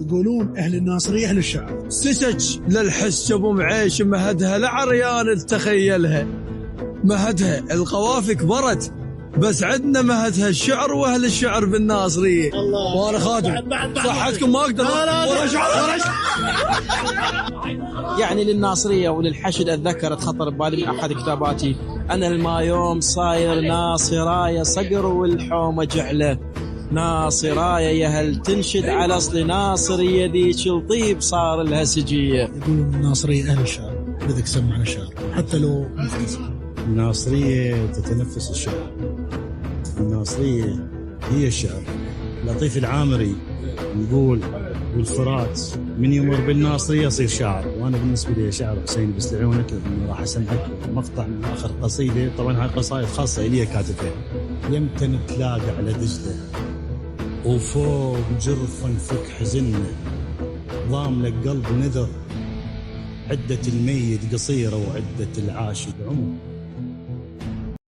يقولون أهل الناصرية أهل الشعر. سسج للحس أبو معيش مهدها لعريان تخيلها، مهدها القوافي كبرت، بس عندنا مهدها الشعر وأهل الشعر بالناصرية. وأنا خادم صحتكم ما أقدر ولا شعر. يعني للناصرية وللحشد أتذكر تخطر ببالي من أحد كتاباتي: أنا المايوم صاير ناصراية صقر والحومة جعله، ناصراية يا هل تنشد على أصل ناصرية ذيك الطيب صار لها سجية. يقولون الناصرية أهل الشعر، بدك سمعنا الشعر حتى لو مختصر. الناصرية تتنفس الشعر، الناصرية هي الشعر. لطيف العامري يقول: والفرات من يمر بالناصرية يصير شاعر. وأنا بالنسبة لي شعر حسين بس لعيونك، لأنه راح أسمعك مقطع من آخر قصيدة. طبعا هاي قصائد خاصة إلي كاتبها. يمتن تلاقى على دجلة وفوق جرف نفك حزنة، ضام لك قلب نذر، عدة الميت قصيرة وعدة العاشق عمر.